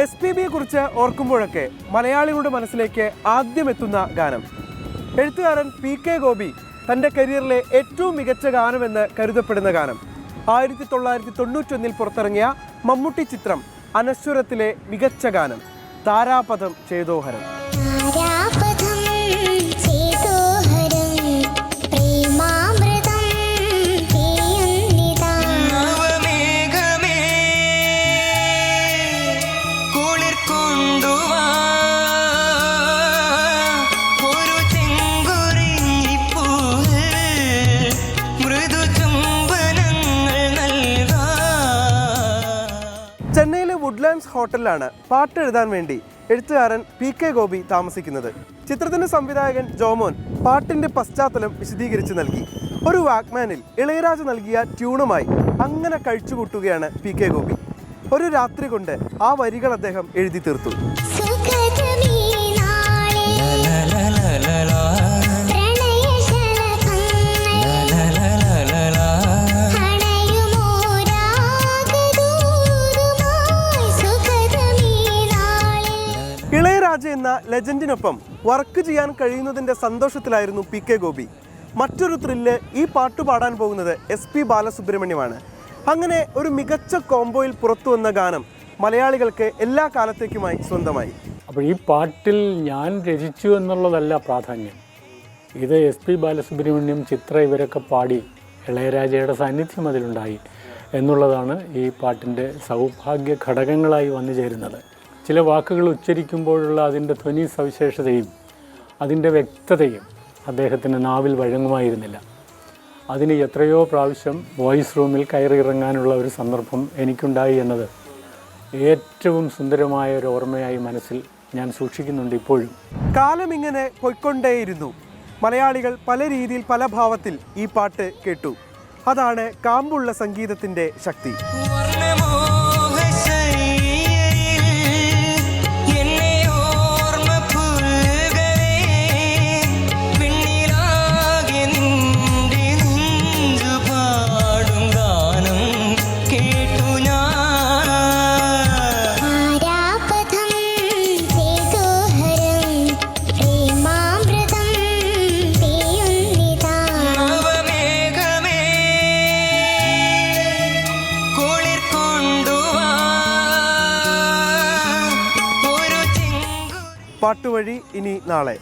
SPBയെ കുറിച്ച് ഓർക്കുമ്പോഴൊക്കെ മലയാളികളുടെ മനസ്സിലേക്ക് ആദ്യം എത്തുന്ന ഗാനം. എഴുത്തുകാരൻ PK ഗോപി തൻ്റെ കരിയറിലെ ഏറ്റവും മികച്ച ഗാനമെന്ന് കരുതപ്പെടുന്ന ഗാനം 1991 പുറത്തിറങ്ങിയ മമ്മൂട്ടി ചിത്രം അനശ്വരത്തിലെ മികച്ച ഗാനം താരാപഥം ചേതോഹരം. ചെന്നൈയിലെ വുഡ്ലാൻഡ്സ് ഹോട്ടലിലാണ് പാട്ട് എഴുതാൻ വേണ്ടി എഴുത്തുകാരൻ PK ഗോപി താമസിക്കുന്നത്. ചിത്രത്തിൻ്റെ സംവിധായകൻ ജോമോൻ പാട്ടിൻ്റെ പശ്ചാത്തലം വിശദീകരിച്ച് നൽകി. ഒരു വാക്മാനിൽ ഇളയരാജ നൽകിയ ട്യൂണുമായി അങ്ങനെ കഴിച്ചുകൂട്ടുകയാണ് PK ഗോപി. ഒരു രാത്രി കൊണ്ട് ആ വരികൾ അദ്ദേഹം എഴുതി തീർത്തു. ഇളയരാജ എന്ന ലെജൻഡിനൊപ്പം വർക്ക് ചെയ്യാൻ കഴിയുന്നതിൻ്റെ സന്തോഷത്തിലായിരുന്നു PK ഗോപി. മറ്റൊരു ത്രില്ല് ഈ പാട്ട് പാടാൻ പോകുന്നത് SP ബാലസുബ്രഹ്മണ്യമാണ്. അങ്ങനെ ഒരു മികച്ച കോംബോയിൽ പുറത്തു വന്ന ഗാനം മലയാളികൾക്ക് എല്ലാ കാലത്തേക്കുമായി സ്വന്തമായി. അപ്പോൾ ഈ പാട്ടിൽ ഞാൻ രചിച്ചു എന്നുള്ളതല്ല പ്രാധാന്യം. ഇത് SP ബാലസുബ്രഹ്മണ്യം, ചിത്ര ഇവരൊക്കെ പാടി ഇളയരാജയുടെ സാന്നിധ്യം അതിലുണ്ടായി എന്നുള്ളതാണ് ഈ പാട്ടിൻ്റെ സൗഭാഗ്യ ഘടകങ്ങളായി വന്നു ചേരുന്നത്. ചില വാക്കുകൾ ഉച്ചരിക്കുമ്പോഴുള്ള അതിൻ്റെ ധ്വനി സവിശേഷതയും അതിൻ്റെ വ്യക്തതയും അദ്ദേഹത്തിന് നാവിൽ വഴങ്ങുമായിരുന്നില്ല. അതിന് എത്രയോ പ്രാവശ്യം വോയിസ് റൂമിൽ കയറിയിറങ്ങാനുള്ള ഒരു സന്ദർഭം എനിക്കുണ്ടായി എന്നത് ഏറ്റവും സുന്ദരമായ ഒരു ഓർമ്മയായി മനസ്സിൽ ഞാൻ സൂക്ഷിക്കുന്നുണ്ട് ഇപ്പോഴും. കാലം ഇങ്ങനെ പൊയ്ക്കൊണ്ടേയിരുന്നു. മലയാളികൾ പല രീതിയിൽ പല ഭാവത്തിൽ ഈ പാട്ട് കേട്ടു. അതാണ് കാമ്പുള്ള സംഗീതത്തിൻ്റെ ശക്തി. പാട്ടുവഴി ഇനി നാളെ.